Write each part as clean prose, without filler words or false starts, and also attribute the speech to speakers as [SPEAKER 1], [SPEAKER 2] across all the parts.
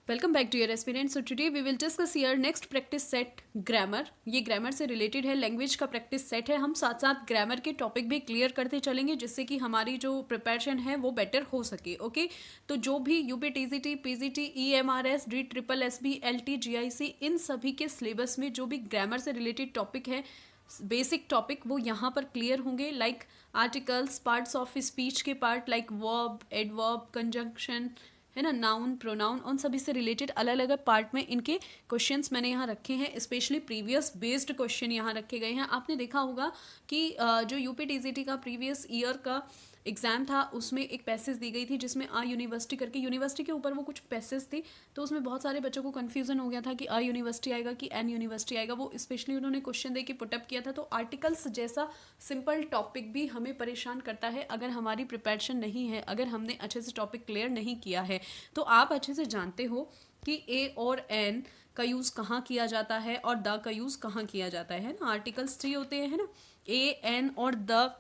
[SPEAKER 1] Welcome back to your aspirant. So today we will discuss here next practice set grammar. ये grammar से related है, language का practice set है. हम साथ साथ ग्रामर के टॉपिक भी क्लियर करते चलेंगे जिससे कि हमारी जो प्रिपरेशन है वो बेटर हो सके. ओके तो जो भी UP TGT, PGT, EMRS, DSSB, LT, GIC इन सभी के सिलेबस में जो भी ग्रामर से रिलेटेड टॉपिक है, बेसिक टॉपिक, वो यहाँ पर क्लियर होंगे. Like articles, parts of speech के part like verb, adverb, conjunction, है ना, नाउन, प्रोनाउन, उन सभी से रिलेटेड अलग अलग पार्ट में इनके क्वेश्चंस मैंने यहाँ रखे हैं. स्पेशली प्रीवियस बेस्ड क्वेश्चन यहाँ रखे गए हैं. आपने देखा होगा कि जो यूपी टीजीटी का प्रीवियस ईयर का एग्जाम था उसमें एक पैसेज दी गई थी जिसमें आ यूनिवर्सिटी करके, यूनिवर्सिटी के ऊपर वो कुछ पैसेज थी. तो उसमें बहुत सारे बच्चों को कन्फ्यूजन हो गया था कि आ यूनिवर्सिटी आएगा कि एन यूनिवर्सिटी आएगा. वो स्पेशली उन्होंने क्वेश्चन दे के पुटअप किया था. तो आर्टिकल्स जैसा सिंपल टॉपिक भी हमें परेशान करता है अगर हमारी प्रिपरेशन नहीं है, अगर हमने अच्छे से टॉपिक क्लियर नहीं किया है. तो आप अच्छे से जानते हो कि ए और एन का यूज़ कहाँ किया जाता है और द का यूज़ कहाँ किया जाता है ना. आर्टिकल्स 3 होते हैं, है ना, ए, एन और द,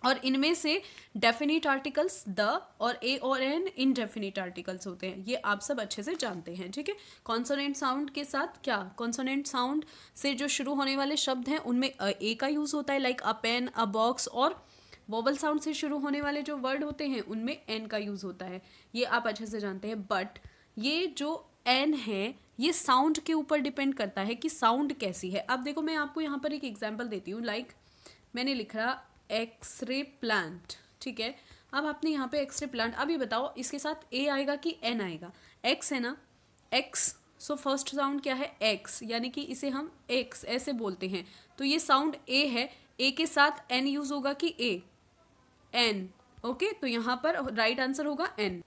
[SPEAKER 1] और इनमें से डेफिनिट आर्टिकल्स द और ए और एन इनडेफिनिट आर्टिकल्स होते हैं. ये आप सब अच्छे से जानते हैं, ठीक है. कॉन्सोनेंट साउंड के साथ क्या, कॉन्सोनेंट साउंड से जो शुरू होने वाले शब्द हैं उनमें ए का यूज़ होता है, like a pen, a box. और वोवल साउंड से शुरू होने वाले जो वर्ड होते हैं उनमें एन का यूज़ होता है. ये आप अच्छे से जानते हैं. बट ये जो एन है ये साउंड के ऊपर डिपेंड करता है कि साउंड कैसी है. अब देखो मैं आपको यहाँ पर एक एग्जाम्पल देती हूँ. लाइक मैंने लिखा एक्सरे प्लांट, ठीक है. अब आपने यहाँ पे एक्सरे प्लांट, अब ये बताओ इसके साथ ए आएगा कि एन आएगा. एक्स है ना, एक्स. सो फर्स्ट साउंड क्या है, एक्स, यानी कि इसे हम एक्स ऐसे बोलते हैं. तो ये साउंड ए है, ए के साथ एन यूज होगा कि ए, एन. ओके तो यहाँ पर राइट आंसर होगा एन.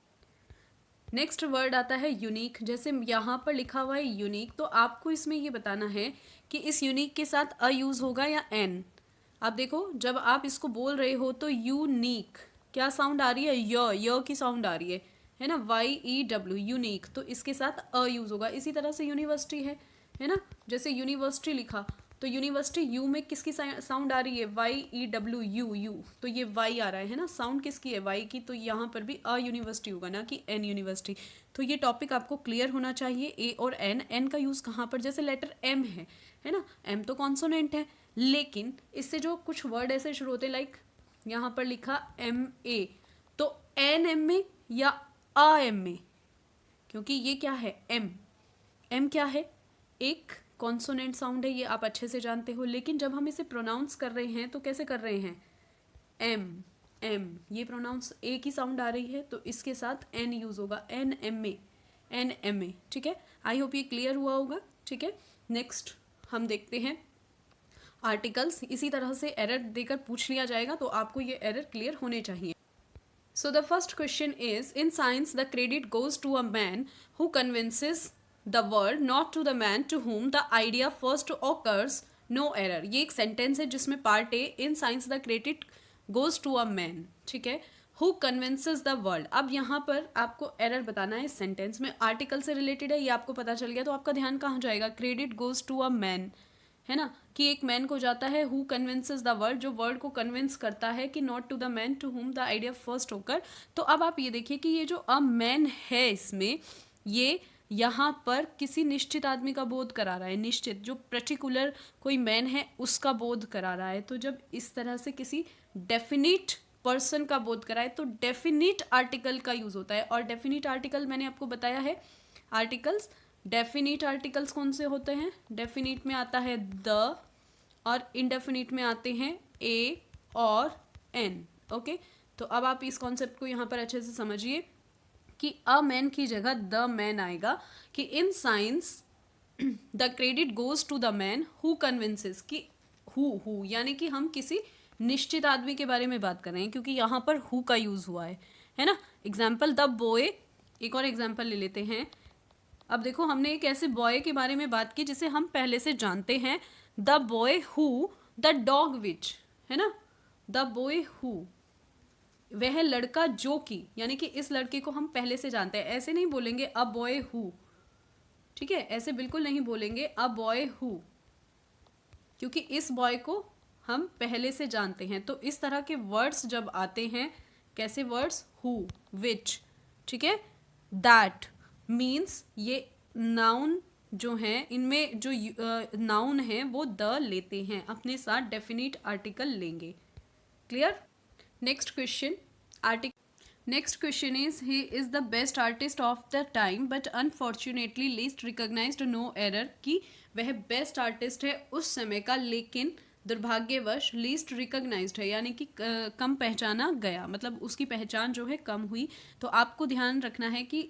[SPEAKER 1] नेक्स्ट वर्ड आता है यूनिक. जैसे यहाँ पर लिखा हुआ है यूनिक, तो आपको इसमें ये बताना है कि इस यूनिक के साथ अ यूज होगा या एन. आप देखो जब आप इसको बोल रहे हो तो यूनिक क्या साउंड आ रही है, य की साउंड आ रही है ना, YEW, यूनिक. तो इसके साथ अ यूज होगा. इसी तरह से यूनिवर्सिटी है ना, जैसे यूनिवर्सिटी लिखा तो यूनिवर्सिटी यू में किसकी साउंड आ रही है, YEWU, यू. तो ये वाई आ रहा है ना, साउंड किसकी है, वाई की. तो यहाँ पर भी अ यूनिवर्सिटी होगा ना कि एन यूनिवर्सिटी. तो ये टॉपिक आपको क्लियर होना चाहिए. ए और एन, एन का यूज़ कहाँ पर, जैसे लेटर एम है ना, एम तो कॉन्सोनेंट है लेकिन इससे जो कुछ वर्ड ऐसे शुरू होते हैं, लाइक यहाँ पर लिखा MA, तो एन एम में या अ एम में, क्योंकि ये क्या है, एम क्या है, एक कॉन्सोनेंट साउंड है, ये आप अच्छे से जानते हो. लेकिन जब हम इसे प्रोनाउंस कर रहे हैं तो कैसे कर रहे हैं, एम, ये प्रोनाउंस ए की साउंड आ रही है तो इसके साथ एन यूज होगा, NMA, ठीक है. आई होप ये क्लियर हुआ होगा, ठीक है. नेक्स्ट हम देखते हैं आर्टिकल्स. इसी तरह से एरर देकर पूछ लिया जाएगा तो आपको ये एरर क्लियर होने चाहिए. So the first question is, in science the credit goes to a man who convinces the world, not to the man to whom the idea first occurs. No error. ये एक sentence है जिसमें part A, in science the credit goes to a man, ठीक है, who convinces the world. अब यहाँ पर आपको एरर बताना है. सेंटेंस में आर्टिकल से रिलेटेड है, ये आपको पता चल गया. तो आपका ध्यान कहाँ जाएगा, credit goes to a man, है ना, कि एक मैन को जाता है. हु कन्विंसेस द वर्ल्ड, जो वर्ल्ड को कन्विंस करता है, कि not to the man to whom the idea first होकर. तो अब आप ये देखिए कि ये जो अ मैन है इसमें, ये यहाँ पर किसी निश्चित आदमी का बोध करा रहा है, निश्चित, जो पर्टिकुलर कोई मैन है उसका बोध करा रहा है. तो जब इस तरह से किसी डेफिनिट पर्सन का बोध कराए तो डेफिनिट आर्टिकल का यूज होता है. और डेफिनिट आर्टिकल मैंने आपको बताया है, आर्टिकल्स, डेफिनिट आर्टिकल्स कौन से होते हैं, डेफिनिट में आता है द और इनडेफिनिट में आते हैं ए और एन. ओके तो अब आप इस कॉन्सेप्ट को यहाँ पर अच्छे से समझिए कि अ मैन की जगह द मैन आएगा. कि in science the credit goes to the man who convinces, कि हु यानी कि हम किसी निश्चित आदमी के बारे में बात कर रहे हैं क्योंकि यहाँ पर हु का यूज हुआ है ना. एग्जाम्पल द बॉय, एक और एग्जाम्पल ले लेते हैं. अब देखो हमने एक ऐसे बॉय के बारे में बात की जिसे हम पहले से जानते हैं, the boy who the dog विच, है ना, द बॉय हु, वह लड़का जो कि, यानी कि इस लड़के को हम पहले से जानते हैं. ऐसे नहीं बोलेंगे अ बॉय हु, ठीक है, ऐसे बिल्कुल नहीं बोलेंगे अ बॉय हु, क्योंकि इस बॉय को हम पहले से जानते हैं. तो इस तरह के वर्ड्स जब आते हैं, कैसे वर्ड्स, हु, विच, ठीक है, दैट, मीन्स ये नाउन जो हैं इनमें जो नाउन है वो द लेते हैं, अपने साथ डेफिनेट आर्टिकल लेंगे। Clear? Next question next question is he is the best artist of the time but unfortunately least recognised no error, कि वह बेस्ट आर्टिस्ट है उस समय का लेकिन दुर्भाग्यवश लीस्ट रिकॉग्नाइज्ड है, यानी कि कम पहचाना गया, मतलब उसकी पहचान जो है कम हुई। तो आपको ध्यान रखना है कि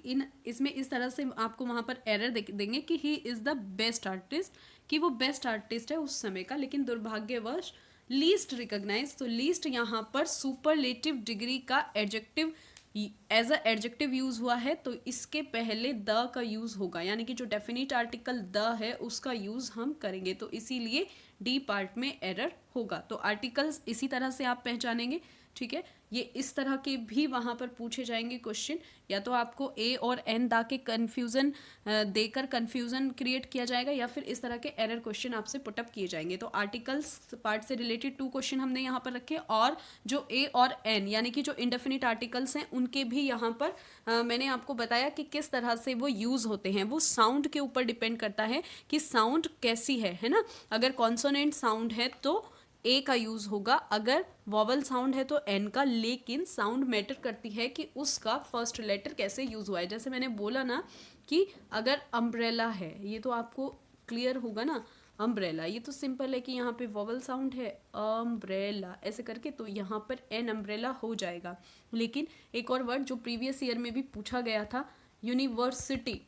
[SPEAKER 1] इसमें इस तरह से आपको वहाँ पर एरर देंगे कि he is the best artist, कि वो बेस्ट आर्टिस्ट है उस समय का लेकिन दुर्भाग्यवश लीस्ट रिकॉग्नाइज। तो लीस्ट यहाँ पर सुपरलेटिव डिग्री का adjective as a adjective use हुआ है, तो इसके पहले द का यूज होगा, यानी कि जो डेफिनेट आर्टिकल द है उसका यूज हम करेंगे, तो इसीलिए डी पार्ट में एरर होगा। तो आर्टिकल्स इसी तरह से आप पहचानेंगे, ठीक है। ये इस तरह के भी वहाँ पर पूछे जाएंगे क्वेश्चन, या तो आपको ए और एन दा के कन्फ्यूज़न देकर कन्फ्यूज़न क्रिएट किया जाएगा, या फिर इस तरह के एरर क्वेश्चन आपसे पुटअप किए जाएंगे। तो आर्टिकल्स पार्ट से रिलेटेड 2 क्वेश्चन हमने यहाँ पर रखे, और जो ए और एन यानी कि जो इंडेफिनिट आर्टिकल्स हैं उनके भी यहाँ पर मैंने आपको बताया कि किस तरह से वो यूज़ होते हैं। वो साउंड के ऊपर डिपेंड करता है कि साउंड कैसी है ना। अगर कॉन्सोनेंट साउंड है तो ए का यूज़ होगा, अगर वॉवल साउंड है तो एन का, लेकिन साउंड मैटर करती है कि उसका फर्स्ट लेटर कैसे यूज़ हुआ है। जैसे मैंने बोला ना कि अगर अम्ब्रेला है, ये तो आपको क्लियर होगा ना, अम्ब्रेला ये तो सिंपल है कि यहाँ पे वॉवल साउंड है अम्ब्रेला ऐसे करके, तो यहाँ पर एन अम्ब्रेला हो जाएगा। लेकिन एक और वर्ड जो प्रीवियस ईयर में भी पूछा गया था, यूनिवर्सिटी,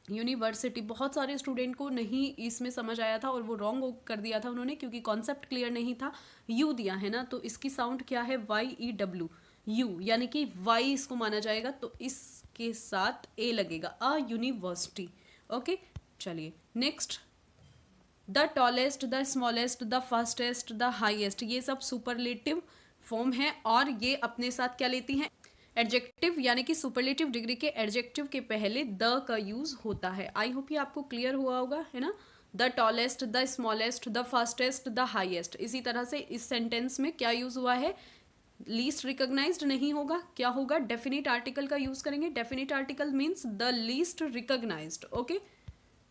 [SPEAKER 1] यूनिवर्सिटी बहुत सारे स्टूडेंट को नहीं इसमें समझ आया था और वो रॉन्ग कर दिया था उन्होंने, क्योंकि कॉन्सेप्ट क्लियर नहीं था। यू दिया है ना, तो इसकी साउंड क्या है, वाई ई डब्ल्यू, यू, यानी कि वाई इसको माना जाएगा, तो इसके साथ ए लगेगा, अ यूनिवर्सिटी। ओके, चलिए next, the tallest, the smallest, the fastest, the highest, ये सब सुपरलेटिव फॉर्म है और ये अपने साथ क्या लेती हैं, एडजेक्टिव, यानी कि सुपरलेटिव डिग्री के एडजेक्टिव के पहले द का यूज होता है। आई होप ये आपको क्लियर हुआ होगा, है ना। The tallest, the smallest, the fastest, the highest, इसी तरह से इस सेंटेंस में क्या यूज हुआ है, लीस्ट रिकॉग्नाइज्ड नहीं होगा, क्या होगा, डेफिनेट आर्टिकल का यूज करेंगे। Definite article means the least recognised. Okay,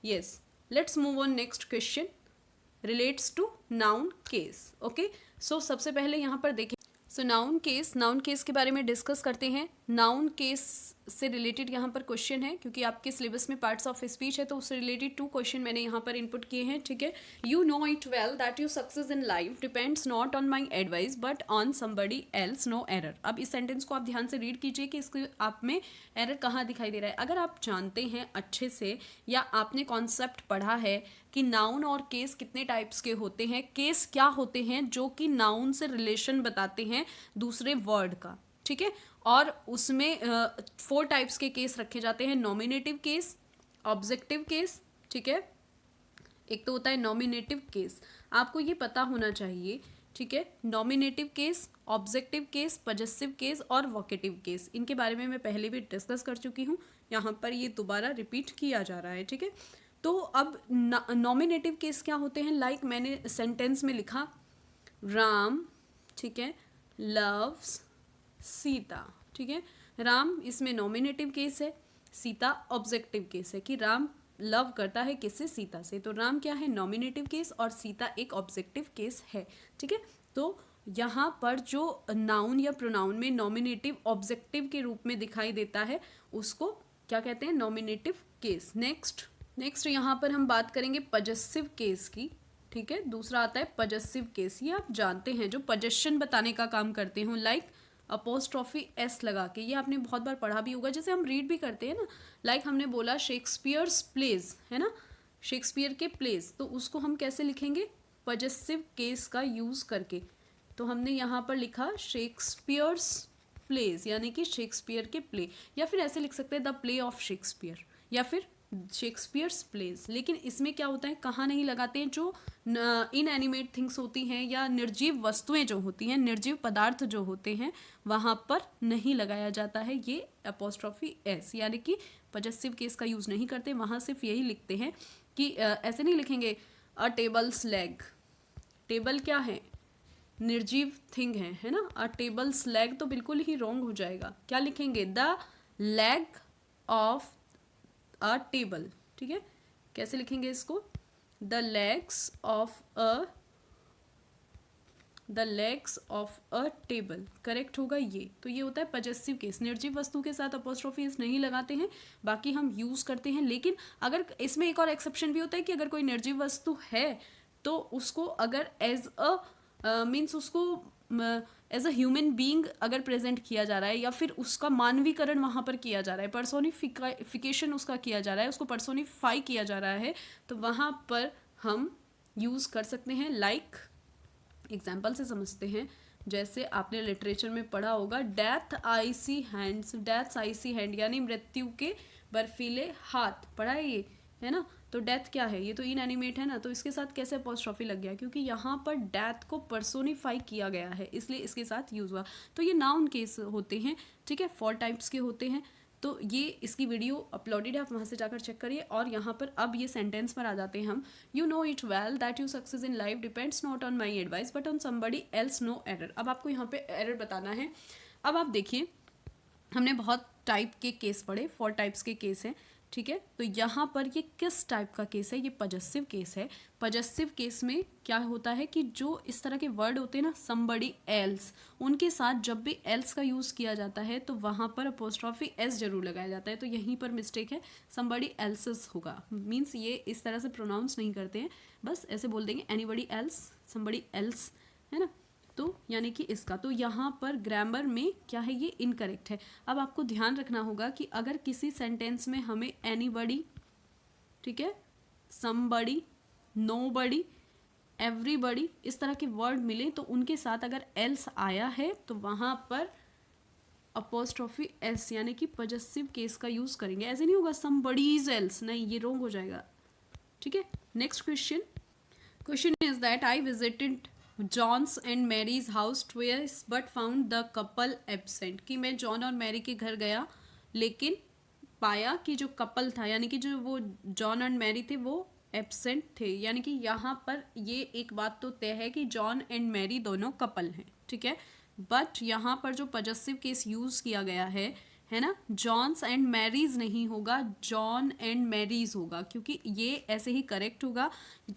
[SPEAKER 1] yes, let's move on. Next question relates to noun case. Okay, so सबसे पहले यहाँ पर देखिए, सो नाउन केस के बारे में डिस्कस करते हैं। नाउन केस से रिलेटेड यहाँ पर क्वेश्चन है, क्योंकि आपके सिलेबस में पार्ट्स ऑफ स्पीच है, तो उससे रिलेटेड 2 क्वेश्चन मैंने यहाँ पर इनपुट किए हैं, ठीक है। You know it well that your success in life depends not on my advice but on somebody else, no error. अब इस सेंटेंस को आप ध्यान से रीड कीजिए कि इसके आप में एरर कहाँ दिखाई दे रहा है। अगर आप जानते हैं अच्छे से, या आपने कॉन्सेप्ट पढ़ा है कि नाउन और केस कितने टाइप्स के होते हैं, केस क्या होते हैं जो कि नाउन से रिलेशन बताते हैं दूसरे वर्ड का, ठीक है, और उसमें 4 टाइप्स के केस रखे जाते हैं, नॉमिनेटिव केस, ऑब्जेक्टिव केस, ठीक है, एक तो होता है नॉमिनेटिव केस, आपको ये पता होना चाहिए, ठीक है। Nominative case, objective case, possessive case और वोकेटिव केस, इनके बारे में मैं पहले भी डिस्कस कर चुकी हूँ, यहाँ पर ये दोबारा रिपीट किया जा रहा है, ठीक है। तो अब नॉमिनेटिव केस क्या होते हैं, लाइक मैंने सेंटेंस में लिखा राम, ठीक है, लव्स सीता, ठीक है, राम इसमें नॉमिनेटिव केस है, सीता ऑब्जेक्टिव केस है, कि राम लव करता है किससे, सीता से, तो राम क्या है, नॉमिनेटिव केस, और सीता एक ऑब्जेक्टिव केस है, ठीक है। तो यहाँ पर जो नाउन या प्रोनाउन में नॉमिनेटिव ऑब्जेक्टिव के रूप में दिखाई देता है उसको क्या कहते हैं, नॉमिनेटिव केस। नेक्स्ट यहाँ पर हम बात करेंगे पजेसिव केस की, ठीक है। दूसरा आता है पजेसिव केस, ये आप जानते हैं जो पजेशन बताने का काम करते हो, लाइक अपोस्ट्रॉफी एस लगा के, ये आपने बहुत बार पढ़ा भी होगा, जैसे हम रीड भी करते हैं ना, लाइक हमने बोला शेक्सपियर्स प्लेज, है ना, शेक्सपियर के प्लेज, तो उसको हम कैसे लिखेंगे, पजेसिव केस का यूज़ करके। तो हमने यहाँ पर लिखा शेक्सपियर्स प्लेज, यानी कि शेक्सपियर के प्ले, या फिर ऐसे लिख सकते हैं द प्ले ऑफ शेक्सपियर, या फिर शेक्सपियर्स प्लेज। लेकिन इसमें क्या होता है, कहाँ नहीं लगाते हैं, जो इनएनिमेट थिंग्स होती हैं या निर्जीव वस्तुएं जो होती हैं, निर्जीव पदार्थ जो होते हैं, वहाँ पर नहीं लगाया जाता है ये अपोस्ट्रॉफी एस, यानी कि पजेसिव केस का यूज़ नहीं करते, वहाँ सिर्फ यही लिखते हैं कि ऐसे नहीं लिखेंगे अ टेबल्स लेग, टेबल क्या है, निर्जीव थिंग है ना, अ टेबल्स लेग तो बिल्कुल ही रॉन्ग हो जाएगा, क्या लिखेंगे, the leg of a table, ठीक है, कैसे लिखेंगे इसको, the legs of a table, correct होगा ये। तो ये होता है पजेसिव केस, निर्जीव वस्तु के साथ अपॉस्ट्रोफी एस नहीं लगाते हैं, बाकी हम यूज करते हैं। लेकिन अगर इसमें एक और एक्सेप्शन भी होता है कि अगर कोई निर्जीव वस्तु है तो उसको अगर एज अ मीन्स उसको एज अ ह्यूमन बीइंग अगर प्रेजेंट किया जा रहा है या फिर उसका मानवीकरण वहाँ पर किया जा रहा है, पर्सोनिफिकेशन उसका किया जा रहा है, उसको पर्सोनिफाई किया जा रहा है, तो वहाँ पर हम यूज़ कर सकते हैं। लाइक एग्जाम्पल से समझते हैं, जैसे आपने लिटरेचर में पढ़ा होगा डेथ आइसी हैंड्स, डेथ आइसी हैंड यानी मृत्यु के बर्फीले हाथ, पढ़ा है ये, है ना। तो डेथ क्या है, ये तो इनएनिमेट है ना, तो इसके साथ कैसे अपॉस्ट्रोफी लग गया, क्योंकि यहाँ पर डेथ को पर्सोनिफाई किया गया है, इसलिए इसके साथ यूज हुआ। तो ये नाउन केस होते हैं, ठीक है, 4 टाइप्स के होते हैं। तो ये इसकी वीडियो अपलोडेड है, आप वहाँ से जाकर चेक करिए। और यहाँ पर अब ये सेंटेंस पर आ जाते हैं हम। You know it well that you success in life depends not on my advice but on somebody else no error. अब आपको यहाँ पे एरर बताना है। अब आप देखिए, हमने बहुत टाइप के केस पढ़े, 4 टाइप्स के केस हैं, ठीक है। तो यहाँ पर ये किस टाइप का केस है, ये पजेसिव केस है। पजेसिव केस में क्या होता है कि जो इस तरह के वर्ड होते हैं ना, somebody else, उनके साथ जब भी else का यूज़ किया जाता है तो वहाँ पर अपोस्ट्रॉफी s जरूर लगाया जाता है। तो यहीं पर मिस्टेक है, somebody else's होगा, मीन्स ये इस तरह से प्रोनाउंस नहीं करते हैं, बस ऐसे बोल देंगे anybody else, somebody else, है ना। तो यानी कि इसका, तो यहाँ पर ग्रामर में क्या है, ये इनकरेक्ट है। अब आपको ध्यान रखना होगा कि अगर किसी सेंटेंस में हमें एनीबडी, ठीक है, समबडी, नोबडी, एवरीबडी इस तरह के वर्ड मिले तो उनके साथ अगर एल्स आया है तो वहाँ पर अपोस्ट्रोफी एस यानी कि पजेसिव केस का यूज करेंगे। ऐसे नहीं होगा समबडीज एल्स, नहीं, ये रॉन्ग हो जाएगा, ठीक है। Next question is that I visited John's and Mary's house twice but found the couple absent, कि मैं जॉन और मैरी के घर गया लेकिन पाया कि जो कपल था यानी कि जो वो जॉन एंड मैरी थे वो एब्सेंट थे। यानी कि यहाँ पर ये एक बात तो तय है कि जॉन एंड मैरी दोनों कपल हैं, ठीक है। बट यहाँ पर जो पजेसिव केस यूज किया गया है ना, जॉन्स एंड मैरीज नहीं होगा, जॉन एंड मैरीज होगा, क्योंकि ये ऐसे ही करेक्ट होगा।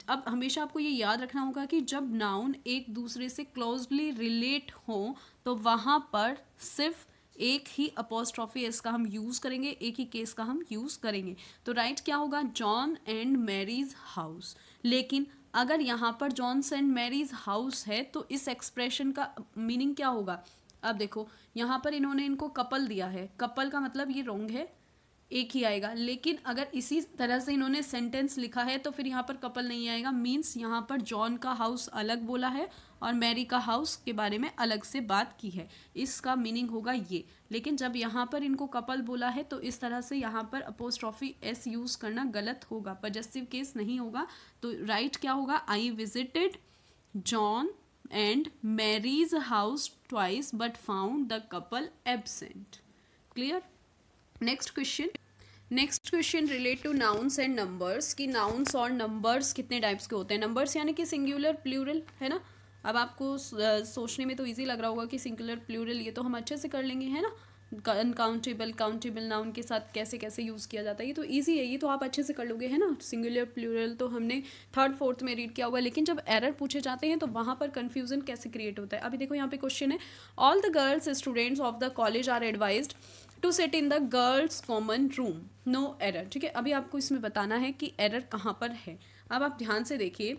[SPEAKER 1] अब हमेशा आपको ये याद रखना होगा कि जब नाउन एक दूसरे से क्लोजली रिलेट हो तो वहाँ पर सिर्फ एक ही अपोस्ट्रॉफी एस का हम यूज़ करेंगे, एक ही केस का हम यूज़ करेंगे। तो राइट क्या होगा, जॉन एंड मैरीज हाउस। लेकिन अगर यहाँ पर जॉन्स एंड मैरीज हाउस है तो इस एक्सप्रेशन का मीनिंग क्या होगा। अब देखो, यहाँ पर इन्होंने इनको कपल दिया है, कपल का मतलब ये रॉन्ग है, एक ही आएगा। लेकिन अगर इसी तरह से इन्होंने सेंटेंस लिखा है तो फिर यहाँ पर कपल नहीं आएगा, मीन्स यहाँ पर जॉन का हाउस अलग बोला है और मैरी का हाउस के बारे में अलग से बात की है, इसका मीनिंग होगा ये। लेकिन जब यहाँ पर इनको कपल बोला है तो इस तरह से यहाँ पर अपोस्ट्रॉफी एस यूज़ करना गलत होगा, पजेसिव केस नहीं होगा। तो राइट क्या होगा, I visited John and Mary's house twice but found the couple absent. Clear? Next question relate to nouns and numbers, कि nouns और numbers कितने टाइप्स के होते हैं। numbers यानी कि सिंगुलर प्लूरल, है ना। अब आपको सोचने में तो इजी लग रहा होगा कि सिंगुलर प्लूरल ये तो हम अच्छे से कर लेंगे, है ना। अनकाउंटेबल काउंटेबल नाउन के साथ कैसे कैसे यूज़ किया जाता है, ये तो इजी है, ये तो आप अच्छे से कर लोगे, है ना। सिंगुलर प्लूरल तो हमने 3rd 4th में रीड किया होगा। लेकिन जब एरर पूछे जाते हैं तो वहाँ पर कन्फ्यूजन कैसे क्रिएट होता है। अभी देखो यहाँ पे क्वेश्चन है, all the girls students of the college are advised to sit in the girls common room, no error, ठीक है। अभी आपको इसमें बताना है कि एरर कहाँ पर है। अब आप ध्यान से देखिए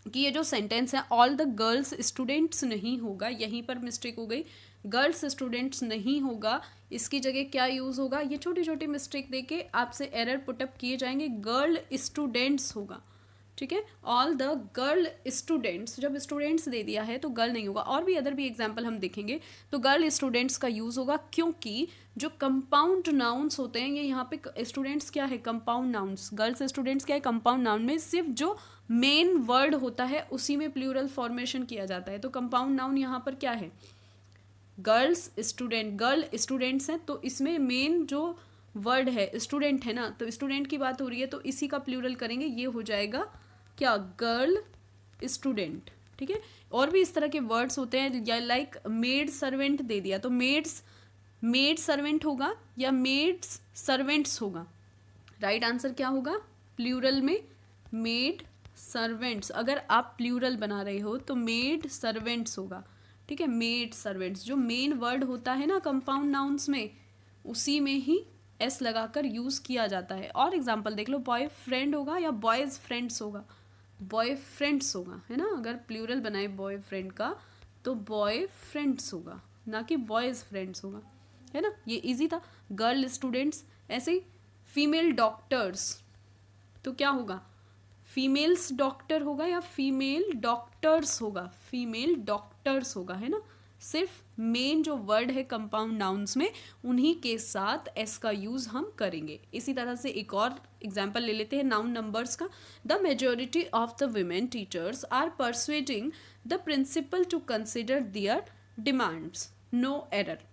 [SPEAKER 1] कि ये जो सेंटेंस है ऑल द गर्ल्स स्टूडेंट्स नहीं होगा, यहीं पर मिस्टेक हो गई, गर्ल्स स्टूडेंट्स नहीं होगा, इसकी जगह क्या यूज़ होगा। ये छोटी छोटी मिस्टेक देके आपसे एरर पुटअप किए जाएंगे, गर्ल स्टूडेंट्स होगा, ठीक है। ऑल द गर्ल स्टूडेंट्स, जब स्टूडेंट्स दे दिया है तो गर्ल नहीं होगा। और भी अदर भी एग्जाम्पल हम देखेंगे तो गर्ल स्टूडेंट्स का यूज़ होगा, क्योंकि जो कंपाउंड नाउन्स होते हैं ये यहाँ पे स्टूडेंट्स क्या है, कंपाउंड नाउन्स, गर्ल्स स्टूडेंट्स क्या है, कंपाउंड नाउन में सिर्फ जो मेन वर्ड होता है उसी में प्लूरल फॉर्मेशन किया जाता है। तो कंपाउंड नाउन यहाँ पर क्या है, गर्ल्स स्टूडेंट, गर्ल स्टूडेंट्स हैं, तो इसमें मेन जो वर्ड है स्टूडेंट है ना, तो स्टूडेंट की बात हो रही है तो इसी का प्लूरल करेंगे, ये हो जाएगा क्या, गर्ल स्टूडेंट, ठीक है। और भी इस तरह के वर्ड्स होते हैं, या लाइक मेड सर्वेंट दे दिया तो मेड सर्वेंट होगा या मेड्स सर्वेंट्स होगा, राइट आंसर क्या होगा? प्लूरल में मेड सर्वेंट्स, अगर आप प्लूरल बना रहे हो तो मेड सर्वेंट्स होगा, ठीक है, मेड सर्वेंट्स। जो मेन वर्ड होता है ना कंपाउंड नाउन्स में, उसी में ही एस लगाकर यूज़ किया जाता है। और एग्जांपल देख लो, बॉय फ्रेंड होगा या बॉयज़ फ्रेंड्स होगा? बॉय फ्रेंड्स होगा, है ना। अगर प्लूरल बनाए बॉय फ्रेंड का तो बॉय फ्रेंड्स होगा, ना कि बॉयज़ फ्रेंड्स होगा, है ना। ये इजी था। गर्ल स्टूडेंट्स, ऐसे ही फीमेल डॉक्टर्स, तो क्या होगा? फीमेल्स डॉक्टर होगा या फीमेल डॉक्टर्स होगा? फीमेल डॉक्टर्स होगा, है ना। सिर्फ मेन जो वर्ड है कंपाउंड नाउन्स में, उन्हीं के साथ एस का यूज हम करेंगे। इसी तरह से एक और एग्जाम्पल ले लेते हैं नाउन नंबर्स का। The majority of the women teachers are persuading the principal to consider their demands, no error.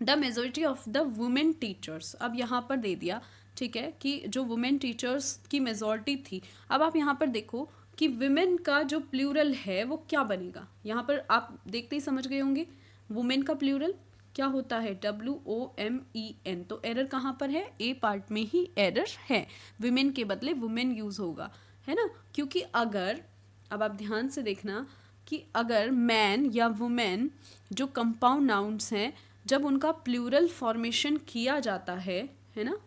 [SPEAKER 1] The majority of the women teachers, अब यहाँ पर दे दिया, ठीक है, कि जो वुमेन टीचर्स की मेजॉरिटी थी। अब आप यहाँ पर देखो कि वुमेन का जो प्लूरल है वो क्या बनेगा। यहाँ पर आप देखते ही समझ गए होंगे, वुमेन का प्लूरल क्या होता है? WOMEN। तो एरर कहाँ पर है? ए पार्ट में ही एरर है, वुमेन के बदले वुमेन यूज होगा, है ना। क्योंकि अगर, अब आप ध्यान से देखना कि अगर मैन या वुमेन जो कंपाउंड नाउन्स हैं, जब उनका प्लूरल फॉर्मेशन किया जाता है ना,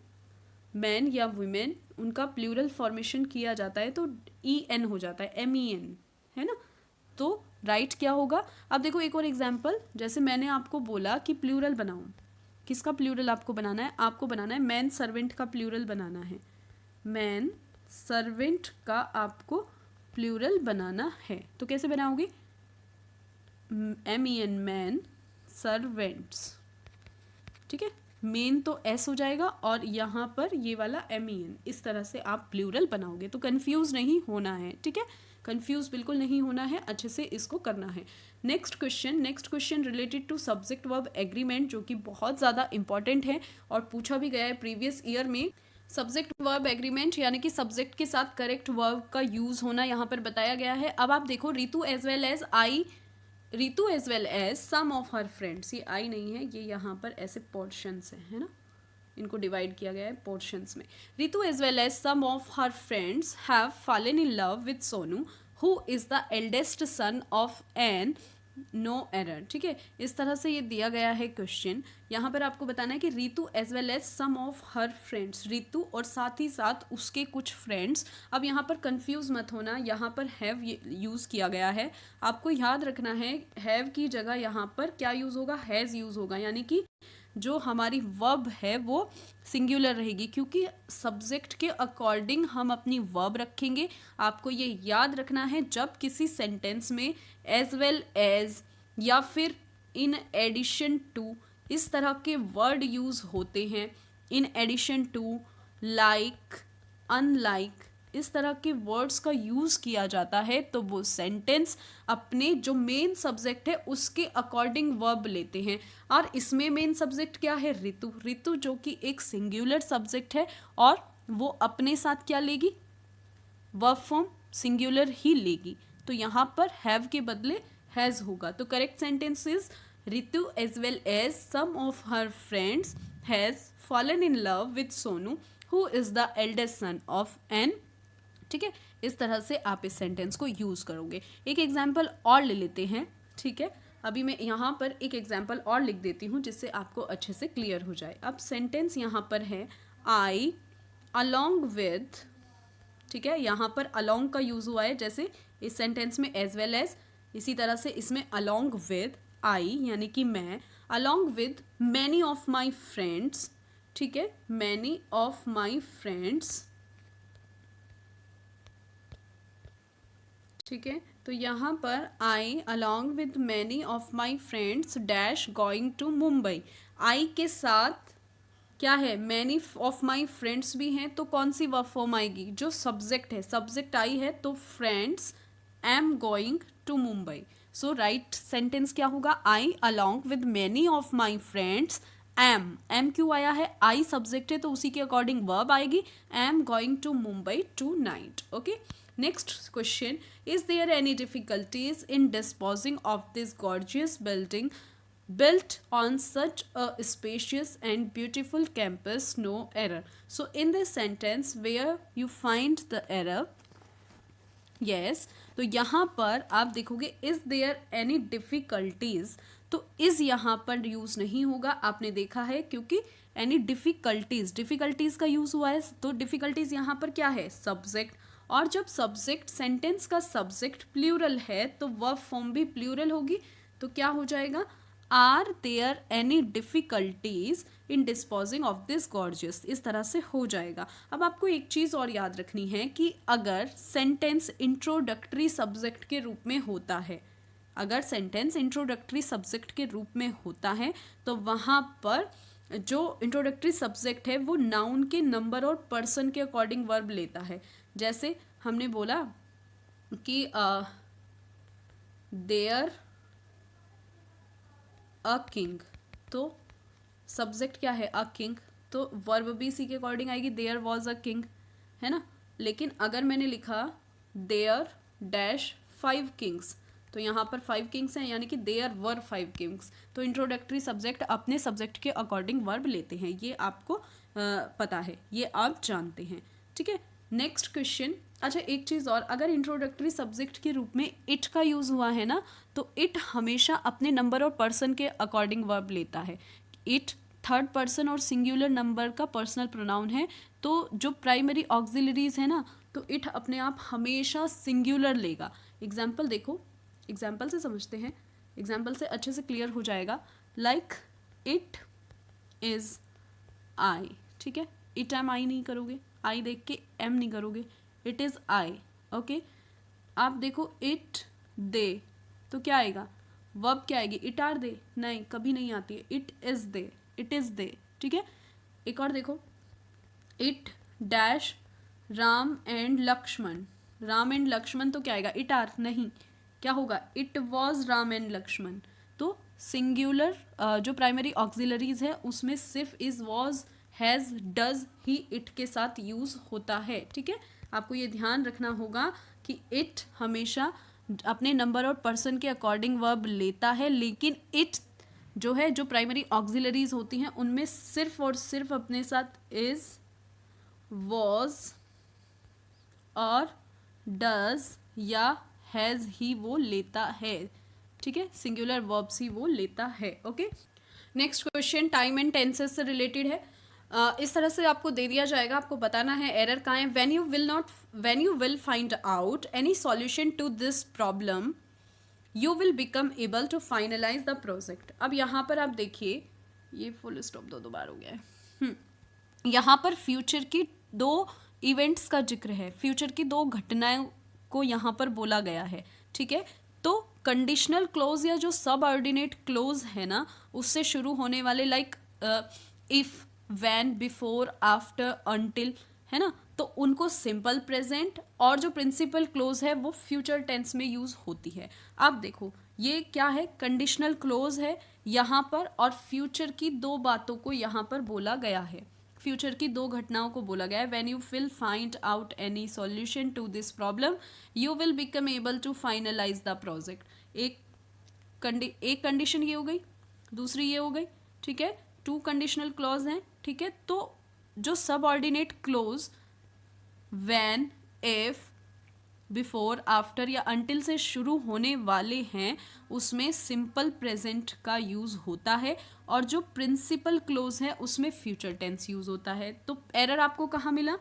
[SPEAKER 1] मैन या वुमेन, उनका प्लूरल फॉर्मेशन किया जाता है तो EN हो जाता है, MEN, है ना। तो राइट क्या होगा? अब देखो एक और एग्जांपल, जैसे मैंने आपको बोला कि प्लूरल बनाओ, किसका प्लूरल आपको बनाना है? आपको बनाना है मैन सर्वेंट का प्लूरल बनाना है, मैन सर्वेंट का आपको प्लूरल बनाना है। तो कैसे बनाओगे? MEN, मैन सर्वेंट्स, ठीक है। मेन तो एस हो जाएगा और यहाँ पर ये वाला MEN, इस तरह से आप प्लूरल बनाओगे। तो कंफ्यूज नहीं होना है, ठीक है, कंफ्यूज बिल्कुल नहीं होना है, अच्छे से इसको करना है। Next question related to subject verb agreement, जो कि बहुत ज़्यादा इंपॉर्टेंट है और पूछा भी गया है प्रीवियस ईयर में। सब्जेक्ट वर्ब एग्रीमेंट यानी कि सब्जेक्ट के साथ करेक्ट वर्ब का यूज होना यहाँ पर बताया गया है। अब आप देखो, Ritu as well as I, Ritu as well as some of her friends, ये आई नहीं है, ये यहाँ पर ऐसे पोर्शंस है ना, इनको डिवाइड किया गया है पोर्शंस में। Ritu as well as some of her friends have fallen in love with Sonu who is the eldest son of an, no error, ठीक है। इस तरह से ये दिया गया है क्वेश्चन। यहाँ पर आपको बताना है कि Ritu as well as some of her friends, Ritu और साथ ही साथ उसके कुछ फ्रेंड्स। अब यहाँ पर कंफ्यूज मत होना, यहाँ पर हैव यूज़ किया गया है, आपको याद रखना है हैव की जगह यहाँ पर क्या यूज़ होगा? हैज़ यूज़ होगा, यानी कि जो हमारी वर्ब है वो सिंगुलर रहेगी, क्योंकि सब्जेक्ट के अकॉर्डिंग हम अपनी वर्ब रखेंगे। आपको ये याद रखना है, जब किसी सेंटेंस में एज वेल एज या फिर इन एडिशन टू इस तरह के वर्ड यूज होते हैं, in addition to, like, unlike, इस तरह के वर्ड्स का यूज़ किया जाता है, तो वो सेंटेंस अपने जो मेन सब्जेक्ट है उसके अकॉर्डिंग वर्ब लेते हैं। और इसमें मेन सब्जेक्ट क्या है? ऋतु। ऋतु जो कि एक सिंगुलर सब्जेक्ट है और वो अपने साथ क्या लेगी? वर्ब फॉर्म सिंगुलर ही लेगी। तो यहाँ पर हैव के बदले हैज़ होगा। तो correct sentence is Ritu as well as some of her friends has fallen in love with Sonu who is the eldest son of an, ठीक है। इस तरह से आप इस सेंटेंस को यूज़ करोगे। एक एग्जाम्पल और ले लेते हैं, ठीक है। अभी मैं यहाँ पर एक एग्जाम्पल और लिख देती हूँ जिससे आपको अच्छे से क्लियर हो जाए। अब सेंटेंस यहाँ पर है आई अलोंग विद, ठीक है, यहाँ पर अलोंग का यूज़ हुआ है, जैसे इस सेंटेंस में एज वेल एज, इसी तरह से इसमें अलोंग विद आई यानी कि मैं, along with many of my friends, ठीक है, मैनी ऑफ माई फ्रेंड्स, ठीक है। तो यहाँ पर I along with many of my friends dash going to Mumbai, I के साथ क्या है? मैनी ऑफ माई फ्रेंड्स भी हैं, तो कौन सी वर्ब फॉर्म आएगी? जो सब्जेक्ट है, सब्जेक्ट आई है तो friends am going to Mumbai. So right sentence क्या होगा? I along with many of my friends am क्यों आया है? आई सब्जेक्ट है तो उसी के अकॉर्डिंग वर्ब आएगी, am going to Mumbai tonight. Okay, next question, is there any difficulties in disposing of this gorgeous building built on such a spacious and beautiful campus, no error. So in this sentence where you find the error, yes, तो यहाँ पर आप देखोगे is there any difficulties, तो is यहाँ पर use नहीं होगा, आपने देखा है, क्योंकि एनी डिफिकल्टीज का यूज हुआ है, तो डिफिकल्टीज यहाँ पर क्या है, सब्जेक्ट, और जब सब्जेक्ट सेंटेंस का सब्जेक्ट प्लूरल है तो वर्ब फॉर्म भी प्लूरल होगी, तो क्या हो जाएगा, are there any difficulties in disposing of this gorgeous, इस तरह से हो जाएगा। अब आपको एक चीज़ और याद रखनी है कि अगर सेंटेंस इंट्रोडक्टरी सब्जेक्ट के रूप में होता है, अगर सेंटेंस इंट्रोडक्टरी सब्जेक्ट के रूप में होता है तो वहाँ पर जो इंट्रोडक्टरी सब्जेक्ट है वो नाउन के नंबर और पर्सन के अकॉर्डिंग वर्ब लेता है। जैसे हमने बोला कि देयर अ किंग, तो सब्जेक्ट क्या है, अ किंग, तो वर्ब भी इसी के अकॉर्डिंग आएगी, देयर वॉज अ किंग, है ना। लेकिन अगर मैंने लिखा देयर डैश 5 किंग्स, तो यहाँ पर 5 किंग्स हैं, यानी कि देयर वर 5 किंग्स, तो इंट्रोडक्टरी सब्जेक्ट अपने सब्जेक्ट के अकॉर्डिंग वर्ब लेते हैं, ये आपको पता है, ये आप जानते हैं, ठीक है। नेक्स्ट क्वेश्चन, अच्छा एक चीज़ और, अगर इंट्रोडक्टरी सब्जेक्ट के रूप में इट का यूज़ हुआ है ना, तो इट हमेशा अपने नंबर और पर्सन के अकॉर्डिंग वर्ब लेता है। इट थर्ड पर्सन और सिंगुलर नंबर का पर्सनल प्रोनाउन है, तो जो प्राइमरी ऑक्सिलरीज है ना, तो इट अपने आप हमेशा सिंगुलर लेगा। एग्जाम्पल देखो, एग्जाम्पल से समझते हैं, एग्जाम्पल से अच्छे से क्लियर हो जाएगा। लाइक इट इज़ आई, ठीक है, इट एम आई नहीं करोगे, आई देख के एम नहीं करोगे, इट इज़ आई, ओके। आप देखो इट दे, तो क्या आएगा, वर्ब क्या आएगी, इट आर दे, नहीं कभी नहीं आती है, it is they, it is they, ठीक है। एक और देखो, it dash Ram and Lakshman, Ram and Lakshman, तो क्या आएगा, इट आर, नहीं, क्या होगा, it was Ram and Lakshman. तो सिंगुलर जो प्राइमरी ऑक्सिलरीज है उसमें सिर्फ is, was, has, does he it के साथ यूज़ होता है, ठीक है। आपको ये ध्यान रखना होगा कि इट हमेशा अपने नंबर और पर्सन के अकॉर्डिंग वर्ब लेता है, लेकिन इट जो है, जो प्राइमरी ऑक्सिलरीज होती हैं उनमें सिर्फ और सिर्फ अपने साथ इज, वॉज और डज या हैज़ ही वो लेता है, ठीक है, सिंगुलर वर्ब्स ही वो लेता है, okay. Next question time and tenses से रिलेटेड है। इस तरह से आपको दे दिया जाएगा, आपको बताना है एरर कहाँ है। When you will find out any solution to this problem you will become able to finalise the project. अब यहाँ पर आप देखिए, ये फुल स्टॉप दो बार हो गया है। यहाँ पर फ्यूचर की 2 इवेंट्स का जिक्र है, फ्यूचर की 2 घटनाओं को यहाँ पर बोला गया है, ठीक है। तो कंडीशनल क्लोज या जो सब ऑर्डिनेट क्लोज है ना, उससे शुरू होने वाले like if, when, before, after, until, है ना, तो उनको सिंपल प्रेजेंट, और जो प्रिंसिपल क्लोज है वो फ्यूचर टेंस में यूज होती है। अब देखो ये क्या है, कंडीशनल क्लोज है यहाँ पर, और फ्यूचर की 2 बातों को यहाँ पर बोला गया है, फ्यूचर की 2 घटनाओं को बोला गया है। When you will find out any solution to this problem you will become able to finalise the project. एक कंडीशन ये हो गई, दूसरी ये हो गई, ठीक है, 2 कंडीशनल क्लॉज हैं, ठीक है। तो जो सब ordinate close when, if, before, after या अनटिल से शुरू होने वाले हैं उसमें सिंपल प्रेजेंट का यूज़ होता है, और जो प्रिंसिपल क्लोज है उसमें फ्यूचर टेंस यूज़ होता है। तो एरर आपको कहाँ मिला,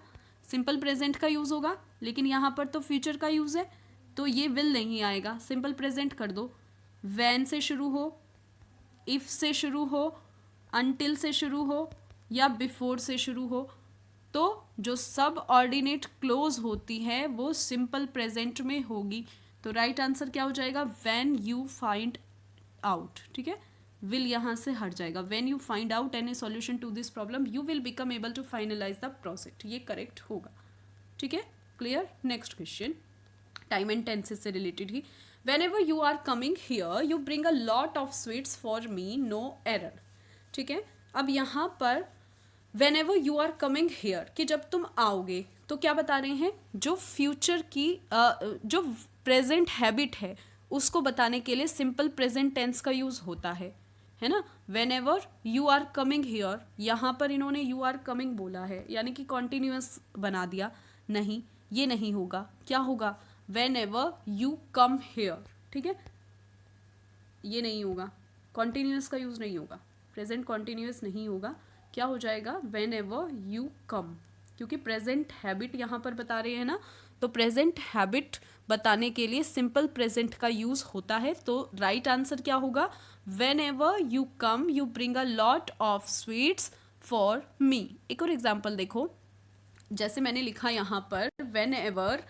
[SPEAKER 1] सिंपल प्रेजेंट का यूज़ होगा, लेकिन यहाँ पर तो फ्यूचर का यूज़ है, तो ये विल नहीं आएगा, सिंपल प्रेजेंट कर दो। व्हेन से शुरू हो, इफ से शुरू हो, अनटिल से शुरू हो या बिफोर से शुरू हो, तो जो सब ऑर्डिनेट क्लोज होती है वो सिंपल प्रेजेंट में होगी। तो राइट आंसर क्या हो जाएगा, व्हेन यू फाइंड आउट, ठीक है, विल यहाँ से हट जाएगा। When you find out any solution to this problem you will become able to finalise the project, ये करेक्ट होगा, ठीक है, clear. Next question time and tenses से रिलेटेड ही। Whenever you are coming here, you bring a lot of sweets for me, no error, ठीक है। अब यहाँ पर whenever you are coming here कि जब तुम आओगे, तो क्या बता रहे हैं, जो फ्यूचर की जो प्रेजेंट हैबिट है उसको बताने के लिए सिंपल प्रेजेंट टेंस का यूज़ होता है है ना। Whenever you are coming here, यहाँ पर इन्होंने यू आर कमिंग बोला है यानी कि कॉन्टिन्यूस बना दिया, नहीं ये नहीं होगा, क्या होगा whenever you come here, ठीक है, ये नहीं होगा, कॉन्टिन्यूस का यूज नहीं होगा, प्रेजेंट कॉन्टिन्यूस नहीं होगा, क्या हो जाएगा वेन एवर यू कम, क्योंकि प्रेजेंट हैबिट यहाँ पर बता रहे हैं ना, तो प्रेजेंट हैबिट बताने के लिए सिंपल प्रेजेंट का यूज होता है। तो राइट आंसर क्या होगा, whenever you come you bring a lot of sweets for me. एक और एग्जाम्पल देखो, जैसे मैंने लिखा यहाँ पर whenever,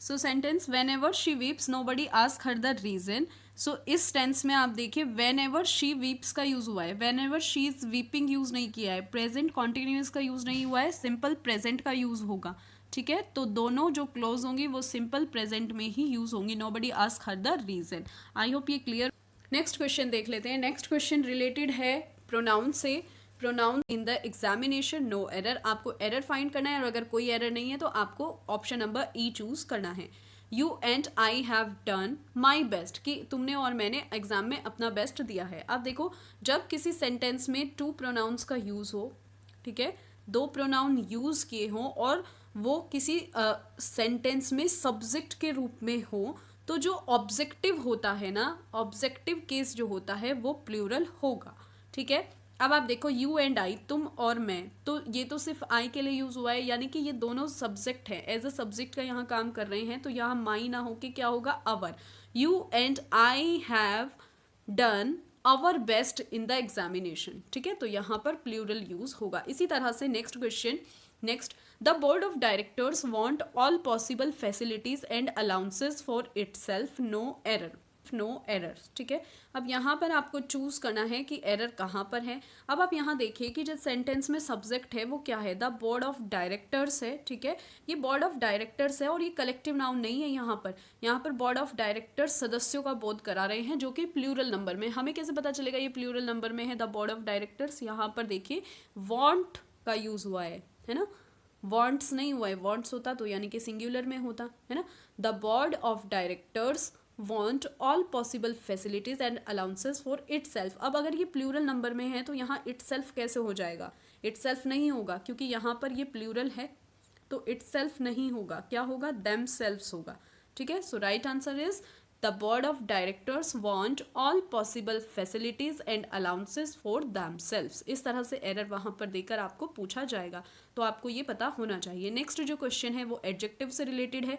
[SPEAKER 1] so sentence whenever she weeps nobody ask her the reason. So इस टेंस में आप देखिए वेन एवर शी वीप्स का यूज हुआ है, whenever she is weeping use नहीं किया है, प्रेजेंट कॉन्टिन्यूस का यूज नहीं हुआ है, सिंपल प्रेजेंट का यूज होगा, ठीक है। तो दोनों जो क्लोज होंगी वो सिंपल प्रेजेंट में ही यूज होंगी, nobody ask her the reason. I hope ये क्लियर। नेक्स्ट क्वेश्चन देख लेते हैं। नेक्स्ट क्वेश्चन रिलेटेड है प्रोनाउन से। Pronoun in the examination no error, आपको एरर फाइंड करना है और अगर कोई एरर नहीं है तो आपको ऑप्शन नंबर ई चूज करना है। You and I have done my best, कि तुमने और मैंने एग्जाम में अपना बेस्ट दिया है। अब देखो जब किसी सेंटेंस में टू प्रोनाउंस का यूज हो, ठीक है, दो प्रोनाउन यूज किए हों और वो किसी सेंटेंस में सब्जेक्ट के रूप में हो, तो जो ऑब्जेक्टिव होता है ना, ऑब्जेक्टिव केस जो होता है वो प्लूरल होगा, ठीक है। अब आप देखो यू एंड आई, तुम और मैं, तो ये तो सिर्फ आई के लिए यूज हुआ है, यानी कि ये दोनों सब्जेक्ट है, एज अ सब्जेक्ट का यहाँ काम कर रहे हैं, तो यहाँ माई ना होके क्या होगा our. You and I have done our best in the examination, ठीक है, तो यहाँ पर प्लूरल यूज होगा। इसी तरह से next question, next the board of directors want all possible facilities and allowances for itself, no error, no error, ठीक है। अब यहाँ पर आपको चूज करना है कि एरर कहाँ पर है। अब आप यहाँ देखिए कि जो सेंटेंस में सब्जेक्ट है वो क्या है, द बोर्ड ऑफ डायरेक्टर्स है, ठीक है, ये बोर्ड ऑफ डायरेक्टर्स है और ये कलेक्टिव नाउन नहीं है। यहाँ पर बोर्ड ऑफ डायरेक्टर्स सदस्यों का बोध करा रहे हैं जो कि प्लूरल नंबर में। हमें कैसे पता चलेगा ये प्लूरल नंबर में है द बोर्ड ऑफ डायरेक्टर्स, यहाँ पर देखिए वॉन्ट का यूज हुआ है ना, वॉन्ट्स नहीं हुआ है, वॉन्ट्स होता तो यानी कि सिंगुलर में होता, है ना। The board of directors want all possible facilities and allowances for itself। अब अगर ये प्लूरल नंबर में है तो यहाँ itself कैसे हो जाएगा, itself नहीं होगा क्योंकि यहाँ पर ये प्लूरल है, तो itself नहीं होगा, क्या होगा themselves होगा, ठीक है। So right answer is the board of directors want all possible facilities and allowances for themselves। इस तरह से एरर वहाँ पर देकर आपको पूछा जाएगा, तो आपको ये पता होना चाहिए। नेक्स्ट जो क्वेश्चन है वो एडजेक्टिव से रिलेटेड है।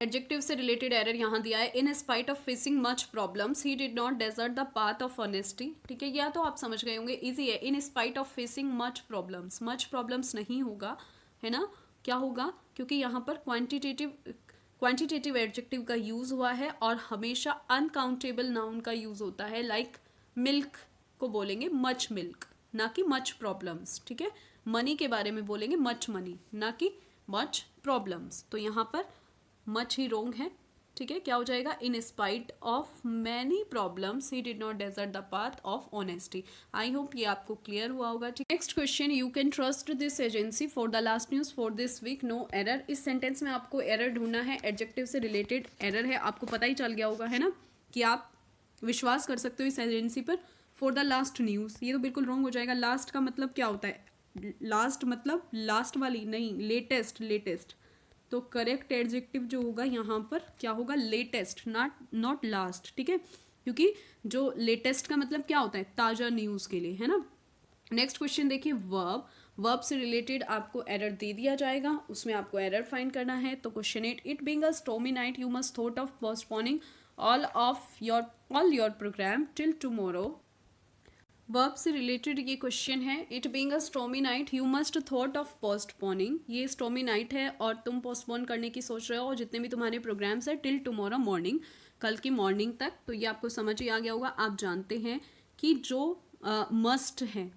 [SPEAKER 1] एडजेक्टिव से रिलेटेड एरर यहाँ दिया है, in spite of facing much problems he did not desert the path of honesty, ठीक है, या तो आप समझ गए होंगे, इजी है। In spite of facing much problems नहीं होगा, है ना, क्या होगा, क्योंकि यहाँ पर क्वांटिटेटिव एडजेक्टिव का यूज हुआ है और हमेशा अनकाउंटेबल नाउन का यूज होता है। लाइक मिल्क को बोलेंगे मच मिल्क, ना कि मच प्रॉब्लम्स, ठीक है। मनी के बारे में बोलेंगे मच मनी, ना कि मच प्रॉब्लम्स, तो यहाँ पर मच ही रोंग है, ठीक है। क्या हो जाएगा, in spite of many problems he did not desert the path of honesty. I hope ये आपको क्लियर हुआ होगा, ठीक। Next question, you can trust this agency for the last news for this week, no error. इस sentence में आपको error ढूंढना है, एडजेक्टिव से रिलेटेड एरर है, आपको पता ही चल गया होगा, है ना, कि आप विश्वास कर सकते हो इस एजेंसी पर। फॉर द लास्ट न्यूज, ये तो बिल्कुल रॉन्ग हो जाएगा। लास्ट का मतलब क्या होता है, लास्ट मतलब लास्ट वाली नहीं, लेटेस्ट, तो करेक्ट एडजेक्टिव जो होगा यहाँ पर क्या होगा, लेटेस्ट, नॉट लास्ट, ठीक है, क्योंकि जो लेटेस्ट का मतलब क्या होता है, ताज़ा न्यूज़ के लिए, है ना। नेक्स्ट क्वेश्चन देखिए, वर्ब से रिलेटेड आपको एरर दे दिया जाएगा, उसमें आपको एरर फाइंड करना है। तो question 8, it being a stormy night you must thought of postponing all your programme till tomorrow. Verb से रिलेटेड ये क्वेश्चन है, it being a stormy night you must thought of postponing, ये stormy night है और तुम postpone करने की सोच रहे हो, और जितने भी तुम्हारे प्रोग्राम्स है टिल टुमारो मॉर्निंग, कल की मॉर्निंग तक। तो ये आपको समझ ही आ गया होगा, आप जानते हैं कि जो मस्ट है,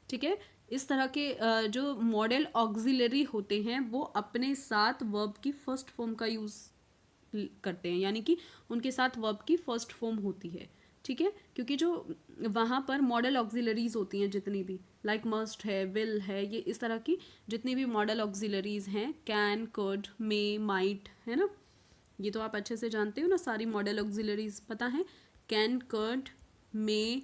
[SPEAKER 1] ठीक है, इस तरह के जो मॉडल ऑक्सिलरी होते हैं वो अपने साथ वर्ब की फर्स्ट फॉर्म का यूज़ करते हैं, यानी कि उनके साथ वर्ब की फर्स्ट फॉर्म होती है, ठीक है, क्योंकि जो वहाँ पर मॉडल ऑक्सिलरीज होती हैं जितनी भी, लाइक मस्ट है, विल है, ये इस तरह की जितनी भी मॉडल ऑक्सिलरीज हैं, कैन, कुड, मे, माइट, है ना, ये तो आप अच्छे से जानते हो ना, सारी मॉडल ऑक्सिलरीज पता है कैन, कड, मे,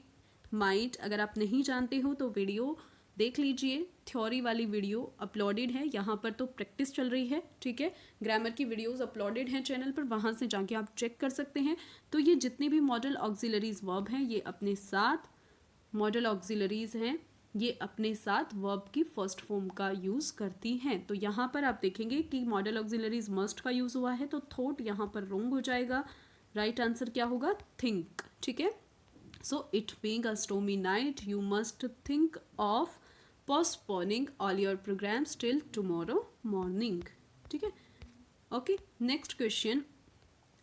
[SPEAKER 1] माइट। अगर आप नहीं जानते हो तो वीडियो देख लीजिए, थ्योरी वाली वीडियो अपलोडेड है, यहाँ पर तो प्रैक्टिस चल रही है, ठीक है। ग्रामर की वीडियोस अपलोडेड हैं चैनल पर, वहाँ से जाके आप चेक कर सकते हैं। तो ये जितने भी मॉडल ऑक्सिलरीज वर्ब हैं ये अपने साथ मॉडल ऑक्सिलरीज हैं, ये अपने साथ वर्ब की फर्स्ट फॉर्म का यूज़ करती हैं। तो यहाँ पर आप देखेंगे कि मॉडल ऑक्सिलरीज मस्ट का यूज़ हुआ है, तो थॉट यहाँ पर रॉन्ग हो जाएगा। राइट आंसर क्या होगा? थिंक, ठीक है। So it being a stormy night, you must think of postponing all your programs till tomorrow morning. ठीक है? Okay. Next question.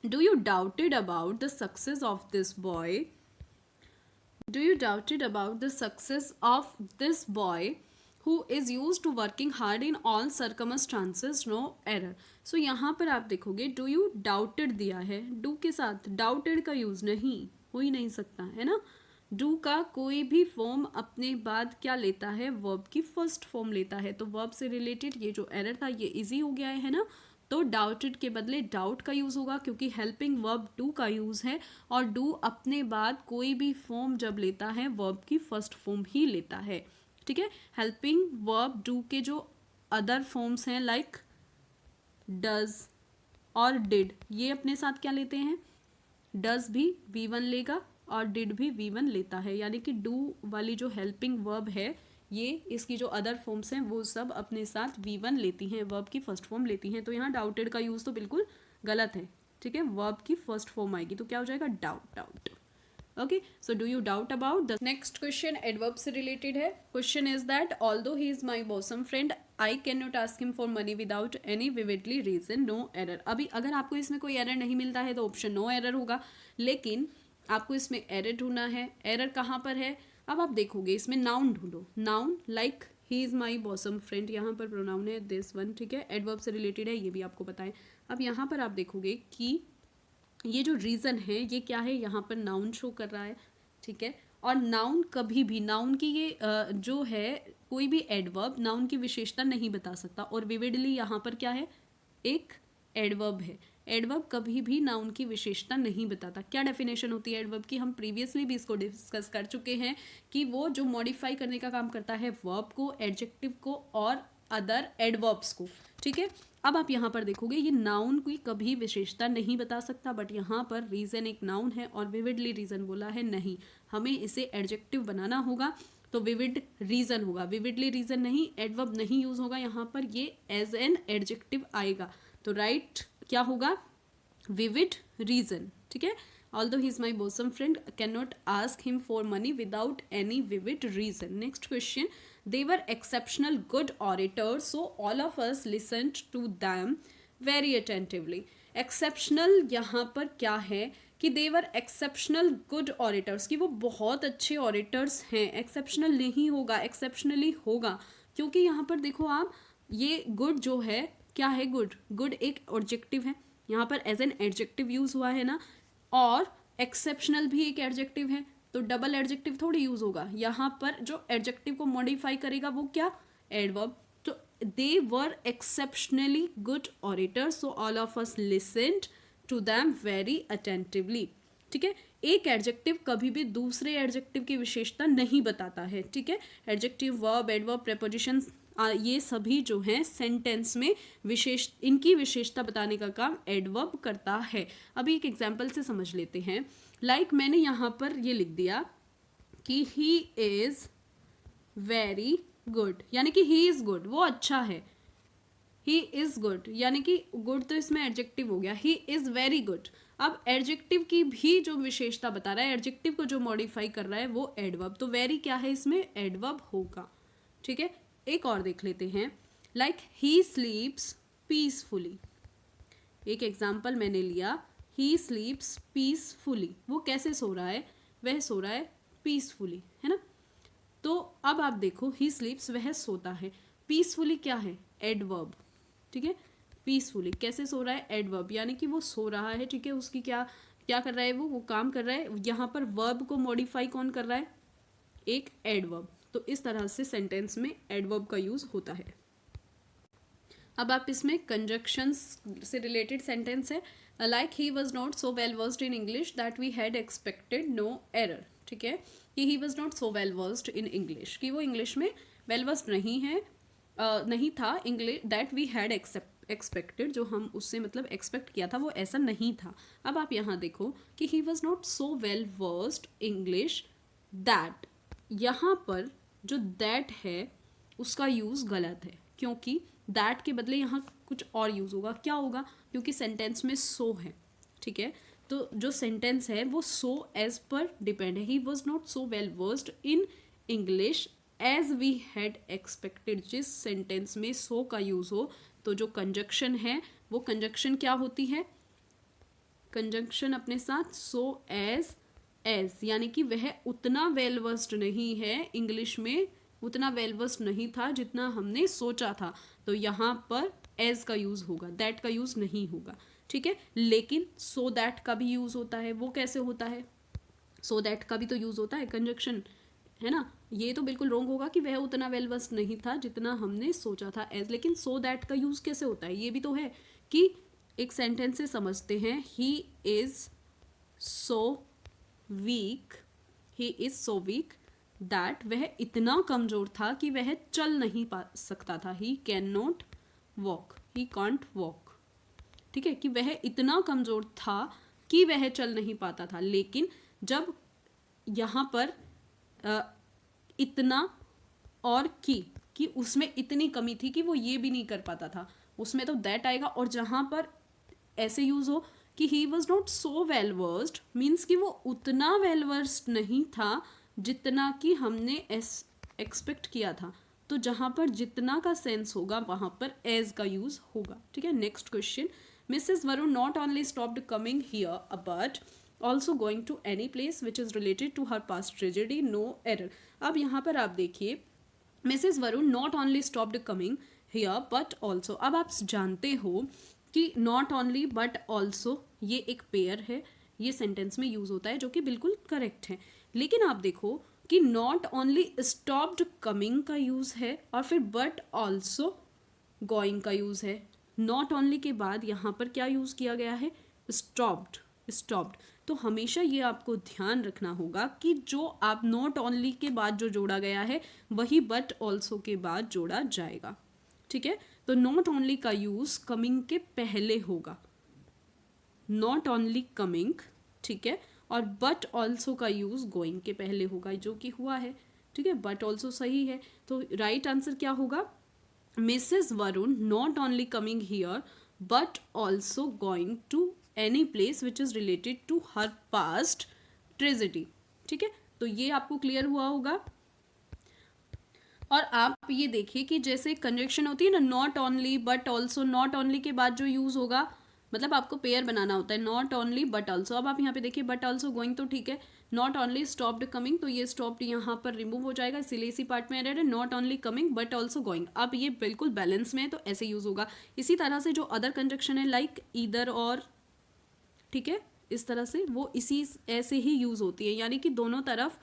[SPEAKER 1] Do you doubted about the success of this boy? Do you doubted about the success of this boy who is used to working hard in all circumstances, no error? So यहाँ पर आप देखोगे do you doubted दिया है, do के साथ doubted का use नहीं, हो ही नहीं सकता है ना। डू का कोई भी फॉर्म अपने बाद क्या लेता है? वर्ब की फर्स्ट फॉर्म लेता है। तो वर्ब से रिलेटेड ये जो एरर था ये इजी हो गया है ना। तो डाउटेड के बदले डाउट का यूज़ होगा, क्योंकि हेल्पिंग वर्ब डू का यूज़ है, और डू अपने बाद कोई भी फॉर्म जब लेता है वर्ब की फर्स्ट फॉर्म ही लेता है, ठीक है। हेल्पिंग वर्ब डू के जो अदर फॉर्म्स हैं लाइक डज और डिड, ये अपने साथ क्या लेते हैं? डज भी V1 लेगा और डिड भी V1 लेता है, यानी कि डू वाली जो हेल्पिंग वर्ब है ये इसकी जो अदर फॉर्म्स हैं वो सब अपने साथ V1 लेती हैं, वर्ब की फर्स्ट फॉर्म लेती हैं। तो यहाँ डाउटेड का यूज़ तो बिल्कुल गलत है, ठीक है। वर्ब की फर्स्ट फॉर्म आएगी तो क्या हो जाएगा? Doubt, doubt. Okay, so do you doubt about the next question adverb से रिलेटेड है। Question is that although he is my bosom friend I can not ask him for money without any vividly reason, no error. अभी अगर आपको इसमें कोई error नहीं मिलता है तो ऑप्शन नो एरर होगा, लेकिन आपको इसमें एरर ढूंढना है। एरर कहाँ पर है? अब आप देखोगे इसमें नाउन ढूंढो, noun like he is my bosom friend, यहाँ पर प्रोनाउन है दिस वन, ठीक है। एडवर्ब से रिलेटेड है, ये भी आपको पता है। अब यहाँ पर आप देखोगे कि ये जो रीज़न है ये क्या है? यहाँ पर नाउन शो कर रहा है, ठीक है। और नाउन कभी भी, नाउन की ये जो है कोई भी एडवर्ब नाउन की विशेषता नहीं बता सकता, और विविडली यहाँ पर क्या है? एक एडवर्ब है। एडवर्ब कभी भी नाउन की विशेषता नहीं बताता। क्या डेफिनेशन होती है एडवर्ब की? हम प्रीवियसली भी इसको डिस्कस कर चुके हैं कि वो जो मॉडिफाई करने का काम करता है वर्ब को, एडजेक्टिव को और अदर एडवर्ब्स को, ठीक है। अब आप यहाँ पर देखोगे ये नाउन की कभी विशेषता नहीं बता सकता, बट यहाँ पर रीज़न एक नाउन है और विविडली रीज़न बोला है, नहीं, हमें इसे एडजेक्टिव बनाना होगा तो विविड रीज़न होगा, विविडली रीज़न नहीं, एडवर्ब नहीं यूज़ होगा यहाँ पर, ये एज एन एडजेक्टिव आएगा। तो राइट क्या होगा? विविड रीज़न, ठीक है। Although he is my bosom friend can not ask him for money without any vivid reason. Next question, they were exceptional good orators, so all of us listened to them very attentively. exceptional यहाँ पर क्या है कि they were exceptional good orators, कि वो बहुत अच्छे orators हैं। exceptional नहीं होगा, exceptionally होगा, क्योंकि यहाँ पर देखो आप, ये good जो है क्या है? good, good एक adjective है, यहाँ पर एज एन एडजेक्टिव यूज़ हुआ है ना, और exceptional भी एक एडजेक्टिव है, तो डबल एडजेक्टिव थोड़ी यूज होगा। यहाँ पर जो एडजेक्टिव को मॉडिफाई करेगा वो क्या? एडवर्ब। तो they were exceptionally good orators, so all of us listened to them very attentively, ठीक है। एक एडजेक्टिव कभी भी दूसरे एडजेक्टिव की विशेषता नहीं बताता है, ठीक है। एडजेक्टिव, वर्ब, एडवर्ब, प्रेपोजिशन, ये सभी जो हैं सेंटेंस में इनकी विशेषता बताने का काम एडवर्ब करता है। अभी एक एग्जाम्पल से समझ लेते हैं। लाइक मैंने यहाँ पर ये लिख दिया कि ही इज़ वेरी गुड, यानी कि ही इज़ गुड, वो अच्छा है। ही इज़ गुड यानी कि गुड तो इसमें एडजेक्टिव हो गया, ही इज़ वेरी गुड। अब एडजेक्टिव की भी जो विशेषता बता रहा है, एडजेक्टिव को जो मॉडिफाई कर रहा है वो एडवर्ब, तो वेरी क्या है इसमें? एडवर्ब होगा, ठीक है। एक और देख लेते हैं, लाइक ही स्लीप्स पीसफुली। एक एग्जाम्पल मैंने लिया, ही स्लीप्स पीसफुली, वो कैसे सो रहा है? वह सो रहा है पीसफुली, है ना। तो अब आप देखो, ही स्लीप्स, वह सोता है, पीसफुली क्या है? एडवर्ब, ठीक है। पीसफुली कैसे सो रहा है? एडवर्ब, यानी कि वो सो रहा है, ठीक है। उसकी क्या कर रहा है? वो काम कर रहा है। यहाँ पर वर्ब को मॉडिफाई कौन कर रहा है? एक एडवर्ब। तो इस तरह से सेंटेंस में एडवर्ब का यूज होता है। अब आप इसमें कंजक्शंस से रिलेटेड सेंटेंस है, like he was not so well versed in English that we had expected no error. ठीक है, कि he was not so well versed in English, कि वो इंग्लिश में वेल वर्स्ड नहीं है, नहीं था, English that we had expected, जो हम उससे मतलब एक्सपेक्ट किया था वो ऐसा नहीं था। अब आप यहाँ देखो कि he was not so well versed English that, यहाँ पर जो दैट है उसका यूज़ गलत है, क्योंकि दैट के बदले यहाँ कुछ और यूज़ होगा। क्या होगा? क्योंकि सेंटेंस में सो है। ठीक है, तो जो सेंटेंस है वो सो एज पर डिपेंड है। He was not so well versed in English as we had expected. जिस सेंटेंस में सो का यूज़ हो तो जो कंजक्शन है वो कंजक्शन क्या होती है? कंजक्शन अपने साथ सो एज, यानी कि वह उतना वेल वर्स्ड नहीं है इंग्लिश में, उतना वेल वर्स्ड नहीं था जितना हमने सोचा था, तो यहाँ पर एज का यूज़ होगा, दैट का यूज़ नहीं होगा। ठीक है, लेकिन सो दैट का भी यूज़ होता है। वो कैसे होता है? सो दैट का भी तो यूज़ होता है, कंजक्शन है ना। ये तो बिल्कुल रॉन्ग होगा कि वह उतना वेल वर्स्ड नहीं था जितना हमने सोचा था एज, लेकिन सो दैट का यूज़ कैसे होता है? ये भी तो है कि एक सेंटेंस से समझते हैं, he is so weak, he is so weak that, वह इतना कमज़ोर था कि वह चल नहीं पा सकता था। He can not walk, he can't walk. ठीक है, कि वह इतना कमज़ोर था कि वह चल नहीं पाता था। लेकिन जब यहाँ पर इतना और कि उसमें इतनी कमी थी कि वो ये भी नहीं कर पाता था, उसमें तो दैट आएगा। और जहाँ पर ऐसे यूज़ हो कि he was not so well versed, means कि वो उतना वेल वर्स्ड नहीं था जितना कि हमने एक्सपेक्ट किया था। तो जहाँ पर जितना का सेंस होगा वहाँ पर एज का यूज़ होगा। ठीक है, next question, Mrs Varun not only stopped coming here but also going to any place which is related to her past tragedy, no error. अब यहाँ पर आप देखिए, Mrs Varun not only stopped coming here but also. अब आप जानते हो कि नॉट ओनली बट ऑल्सो ये एक पेयर है, ये सेंटेंस में यूज़ होता है, जो कि बिल्कुल करेक्ट है। लेकिन आप देखो कि नॉट ओनली स्टॉप्ड कमिंग का यूज़ है और फिर बट ऑल्सो गोइंग का यूज़ है। नॉट ओनली के बाद यहाँ पर क्या यूज़ किया गया है? स्टॉप्ड। तो हमेशा ये आपको ध्यान रखना होगा कि जो आप नॉट ओनली के बाद जो जोड़ा गया है वही बट ऑल्सो के बाद जोड़ा जाएगा। ठीक है, तो नॉट ओनली का यूज़ कमिंग के पहले होगा, नॉट ओनली कमिंग। ठीक है, और बट ऑल्सो का यूज़ गोइंग के पहले होगा, जो कि हुआ है। ठीक है, बट ऑल्सो सही है, तो राइट आंसर क्या होगा? Mrs Varun not only coming here but also going to any place which is related to her past tragedy. ठीक है, तो ये आपको क्लियर हुआ होगा। और आप ये देखिए कि जैसे कंजक्शन होती है ना, not only but also, not only के बाद जो यूज़ होगा, मतलब आपको पेयर बनाना होता है, नॉट ओनली बट ऑल्सो। अब आप यहाँ पे देखिए बट ऑल्सो गोइंग, तो ठीक है, नॉट ओनली स्टॉप्ड कमिंग, तो ये स्टॉप्ड यहाँ पर रिमूव हो जाएगा, इसीलिए इसी पार्ट में एरर है। Not only coming but also going, अब ये बिल्कुल बैलेंस में है तो ऐसे यूज़ होगा। इसी तरह से जो अदर कंजक्शन है लाइक ईदर और, ठीक है, इस तरह से वो इसी ऐसे ही यूज़ होती है, यानी कि दोनों तरफ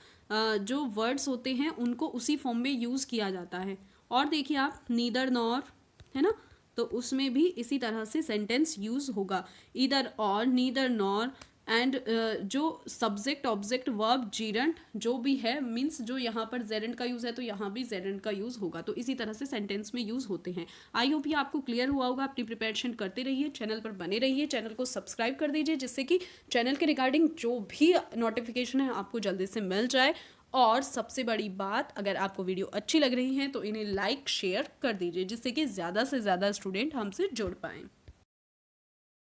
[SPEAKER 1] जो वर्ड्स होते हैं उनको उसी फॉर्म में यूज़ किया जाता है। और देखिए आप नीदर नॉर, है ना, तो उसमें भी इसी तरह से सेंटेंस यूज़ होगा, ईदर और, नीदर नॉर, एंड जो सब्जेक्ट ऑब्जेक्ट वर्ब जीरंड जो भी है, मीन्स जो यहाँ पर जेरेंड का यूज़ है तो यहाँ भी जेरेंड का यूज़ होगा। तो इसी तरह से सेंटेंस में यूज़ होते हैं। आई होप ये आपको क्लियर हुआ होगा। अपनी प्रिपरेशन करते रहिए, चैनल पर बने रहिए, चैनल को सब्सक्राइब कर दीजिए जिससे कि चैनल के रिगार्डिंग जो भी नोटिफिकेशन है आपको जल्दी से मिल जाए। और सबसे बड़ी बात, अगर आपको वीडियो अच्छी लग रही है तो इन्हें लाइक शेयर कर दीजिए जिससे कि ज़्यादा से ज़्यादा स्टूडेंट हमसे जुड़ पाएँ।